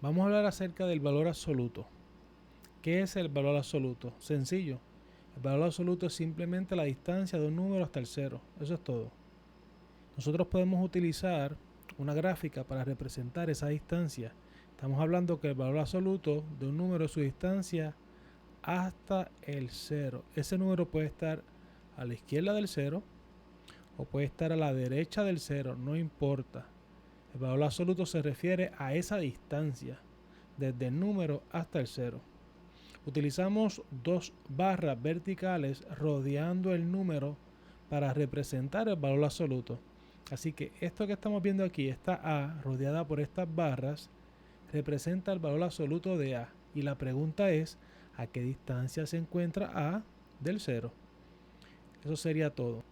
Vamos a hablar acerca del valor absoluto. ¿Qué es el valor absoluto? Sencillo. El valor absoluto es simplemente la distancia de un número hasta el cero. Eso es todo. Nosotros podemos utilizar una gráfica para representar esa distancia. Estamos hablando que el valor absoluto de un número es su distancia hasta el cero. Ese número puede estar a la izquierda del cero o puede estar a la derecha del cero, no importa. El valor absoluto se refiere a esa distancia, desde el número hasta el cero. Utilizamos dos barras verticales rodeando el número para representar el valor absoluto. Así que esto que estamos viendo aquí, esta A rodeada por estas barras, representa el valor absoluto de A. Y la pregunta es, ¿a qué distancia se encuentra A del cero? Eso sería todo.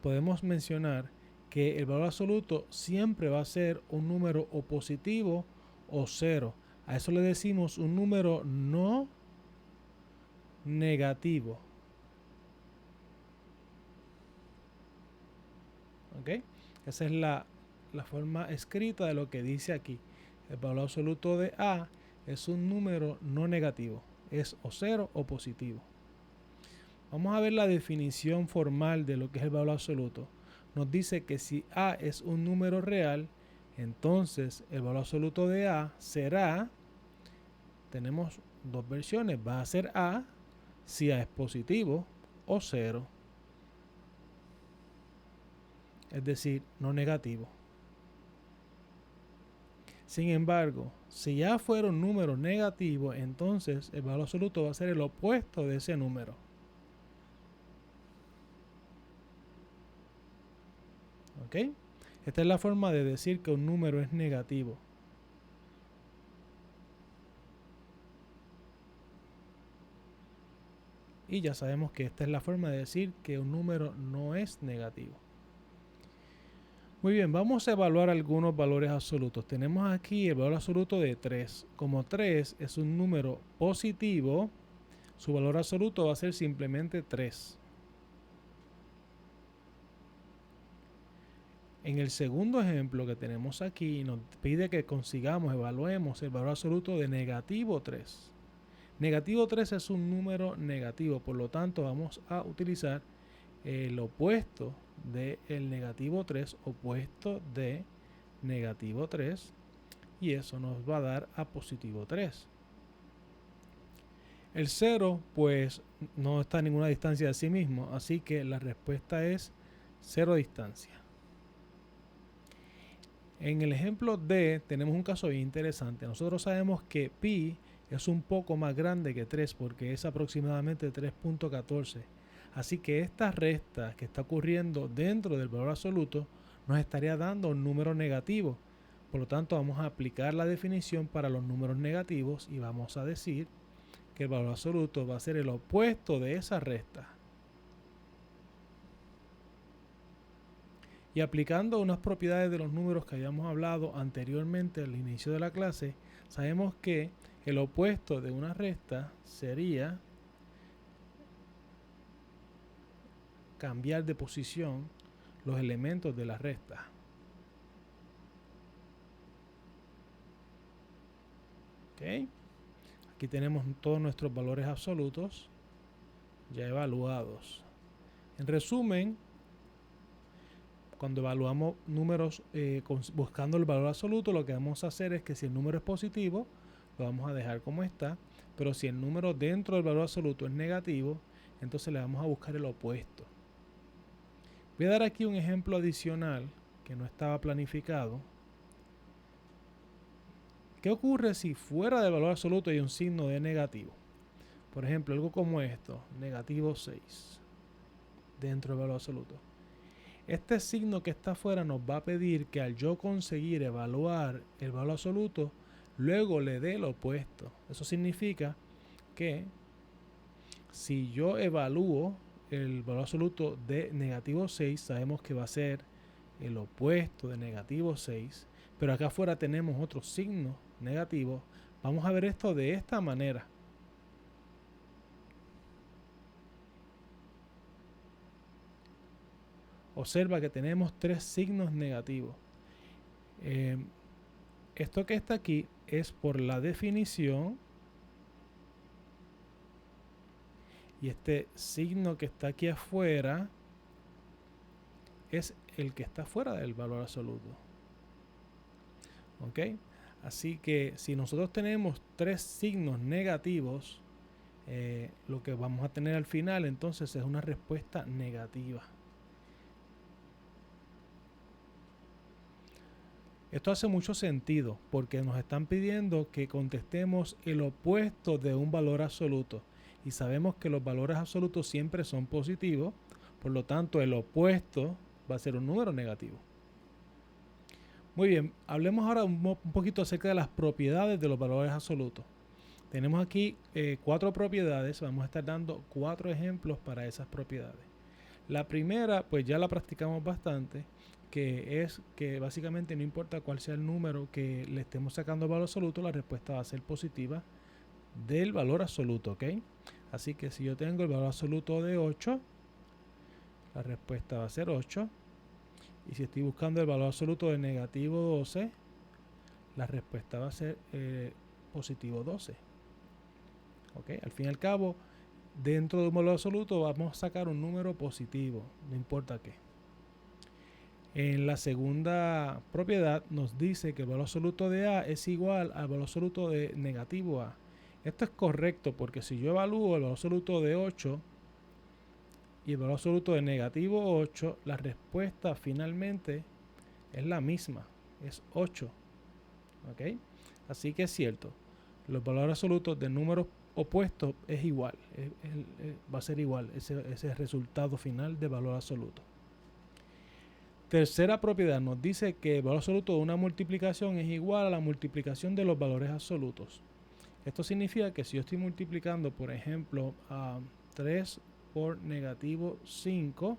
Podemos mencionar que el valor absoluto siempre va a ser un número o positivo o cero. A eso le decimos un número no negativo. ¿Ok? Esa es la forma escrita de lo que dice aquí. El valor absoluto de A es un número no negativo. Es o cero o positivo. Vamos a ver la definición formal de lo que es el valor absoluto. Nos dice que si A es un número real, entonces el valor absoluto de A será, tenemos dos versiones, va a ser A si A es positivo o cero, es decir, no negativo. Sin embargo, si A fuera un número negativo, entonces el valor absoluto va a ser el opuesto de ese número. ¿Ok? Esta es la forma de decir que un número es negativo. Y ya sabemos que esta es la forma de decir que un número no es negativo. Muy bien, vamos a evaluar algunos valores absolutos. Tenemos aquí el valor absoluto de 3. Como 3 es un número positivo, su valor absoluto va a ser simplemente 3. En el segundo ejemplo que tenemos aquí, nos pide que consigamos, evaluemos el valor absoluto de negativo 3. Negativo 3 es un número negativo, por lo tanto vamos a utilizar el opuesto de el negativo 3, opuesto de negativo 3, y eso nos va a dar a positivo 3. El 0 pues no está a ninguna distancia de sí mismo, así que la respuesta es 0 distancia. En el ejemplo D tenemos un caso bien interesante. Nosotros sabemos que pi es un poco más grande que 3 porque es aproximadamente 3.14. Así que esta resta que está ocurriendo dentro del valor absoluto nos estaría dando un número negativo. Por lo tanto, vamos a aplicar la definición para los números negativos y vamos a decir que el valor absoluto va a ser el opuesto de esa resta. Y aplicando unas propiedades de los números que habíamos hablado anteriormente al inicio de la clase, sabemos que el opuesto de una resta sería cambiar de posición los elementos de la resta. ¿Okay? Aquí tenemos todos nuestros valores absolutos ya evaluados. En resumen, cuando evaluamos números buscando el valor absoluto, lo que vamos a hacer es que si el número es positivo, lo vamos a dejar como está, pero si el número dentro del valor absoluto es negativo, entonces le vamos a buscar el opuesto. Voy a dar aquí un ejemplo adicional que no estaba planificado. ¿Qué ocurre si fuera del valor absoluto hay un signo de negativo? Por ejemplo, algo como esto, negativo 6, dentro del valor absoluto. Este signo que está afuera nos va a pedir que al yo conseguir evaluar el valor absoluto, luego le dé el opuesto. Eso significa que si yo evalúo el valor absoluto de negativo 6, sabemos que va a ser el opuesto de negativo 6, pero acá afuera tenemos otro signo negativo. Vamos a ver esto de esta manera. Observa que tenemos tres signos negativos. Esto que está aquí es por la definición, y este signo que está aquí afuera es el que está fuera del valor absoluto. ¿Ok? Así que si nosotros tenemos tres signos negativos, lo que vamos a tener al final entonces es una respuesta negativa. Esto hace mucho sentido porque nos están pidiendo que contestemos el opuesto de un valor absoluto. Y sabemos que los valores absolutos siempre son positivos, por lo tanto el opuesto va a ser un número negativo. Muy bien, hablemos ahora un poquito acerca de las propiedades de los valores absolutos. Tenemos aquí 4 propiedades, vamos a estar dando 4 ejemplos para esas propiedades. La primera, pues ya la practicamos bastante, que es que básicamente no importa cuál sea el número que le estemos sacando al valor absoluto, la respuesta va a ser positiva del valor absoluto, ¿ok? Así que si yo tengo el valor absoluto de 8, la respuesta va a ser 8. Y si estoy buscando el valor absoluto de negativo 12, la respuesta va a ser positivo 12. ¿Ok? Al fin y al cabo, dentro de un valor absoluto vamos a sacar un número positivo, no importa qué. En la segunda propiedad nos dice que el valor absoluto de A es igual al valor absoluto de negativo A. Esto es correcto porque si yo evalúo el valor absoluto de 8 y el valor absoluto de negativo 8, la respuesta finalmente es la misma, es 8. ¿Ok? Así que es cierto, los valores absolutos de números opuestos es igual, va a ser igual ese resultado final de valor absoluto. Tercera propiedad nos dice que el valor absoluto de una multiplicación es igual a la multiplicación de los valores absolutos. Esto significa que si yo estoy multiplicando, por ejemplo, a 3 por negativo 5,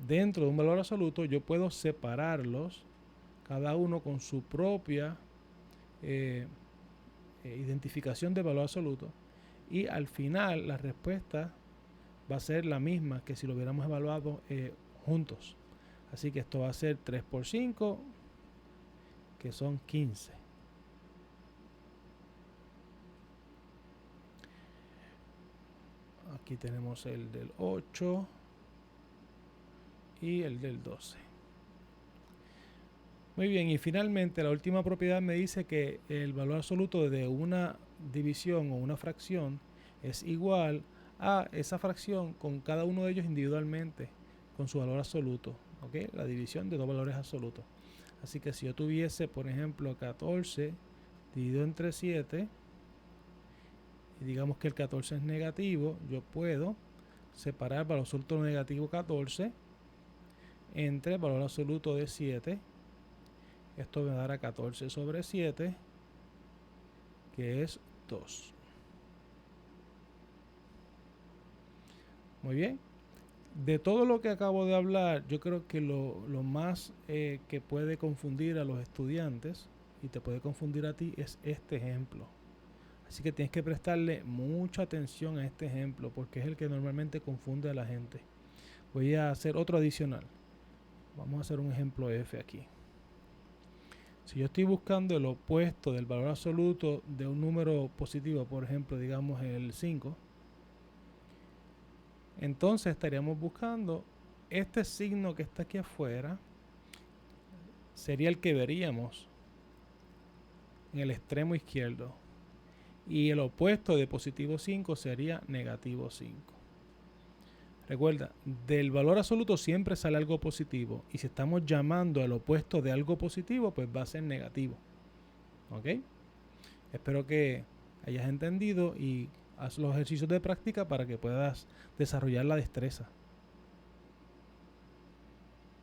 dentro de un valor absoluto yo puedo separarlos, cada uno con su propia identificación de valor absoluto, y al final la respuesta va a ser la misma que si lo hubiéramos evaluado juntos. Así que esto va a ser 3 por 5, que son 15. Aquí tenemos el del 8 y el del 12. Muy bien, y finalmente la última propiedad me dice que el valor absoluto de una división o una fracción es igual a esa fracción con cada uno de ellos individualmente, con su valor absoluto. ¿Ok? La división de dos valores absolutos. Así que si yo tuviese, por ejemplo, 14 dividido entre 7, y digamos que el 14 es negativo, yo puedo separar el valor absoluto negativo 14 entre el valor absoluto de 7. Esto me dará 14 sobre 7, que es 2. Muy bien. De todo lo que acabo de hablar, yo creo que lo más que puede confundir a los estudiantes y te puede confundir a ti es este ejemplo. Así que tienes que prestarle mucha atención a este ejemplo porque es el que normalmente confunde a la gente. Voy a hacer otro adicional. Vamos a hacer un ejemplo F aquí. Si yo estoy buscando el opuesto del valor absoluto de un número positivo, por ejemplo, digamos el 5, entonces estaríamos buscando este signo que está aquí afuera, sería el que veríamos en el extremo izquierdo. Y el opuesto de positivo 5 sería negativo 5. Recuerda, del valor absoluto siempre sale algo positivo. Y si estamos llamando al opuesto de algo positivo, pues va a ser negativo. ¿Ok? Espero que hayas entendido y haz los ejercicios de práctica para que puedas desarrollar la destreza.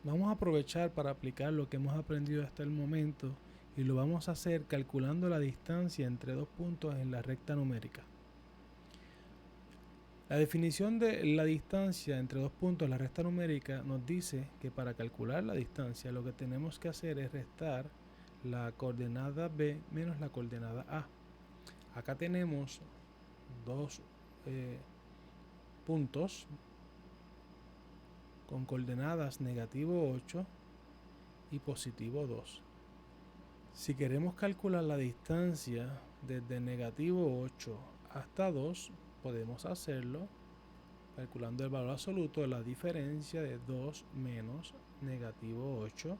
Vamos a aprovechar para aplicar lo que hemos aprendido hasta el momento y lo vamos a hacer calculando la distancia entre dos puntos en la recta numérica. La definición de la distancia entre dos puntos en la recta numérica nos dice que para calcular la distancia lo que tenemos que hacer es restar la coordenada B menos la coordenada A. Acá tenemos dos puntos con coordenadas negativo 8 y positivo 2. Si queremos calcular la distancia desde negativo 8 hasta 2, podemos hacerlo calculando el valor absoluto de la diferencia de 2 menos negativo 8.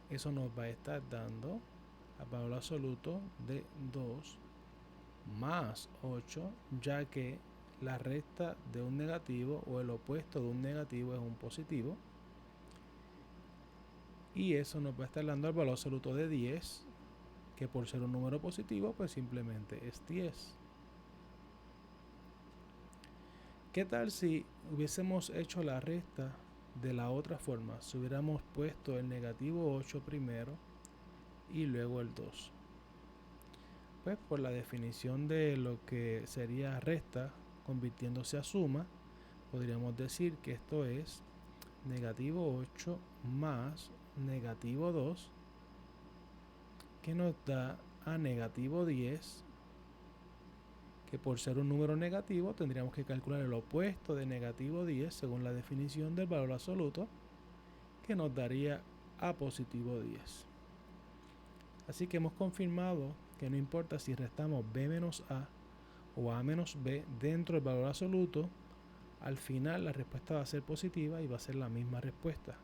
Eso nos va a estar dando el valor absoluto de 2 más 8, ya que la resta de un negativo o el opuesto de un negativo es un positivo. Y eso nos va a estar dando el valor absoluto de 10, que por ser un número positivo, pues simplemente es 10. ¿Qué tal si hubiésemos hecho la resta de la otra forma? Si hubiéramos puesto el negativo 8 primero y luego el 2. Pues por la definición de lo que sería resta convirtiéndose a suma, podríamos decir que esto es negativo 8 más negativo 2, que nos da a negativo 10, que por ser un número negativo tendríamos que calcular el opuesto de negativo 10 según la definición del valor absoluto, que nos daría a positivo 10. Así que hemos confirmado que no importa si restamos b menos a o a menos b dentro del valor absoluto, al final la respuesta va a ser positiva y va a ser la misma respuesta.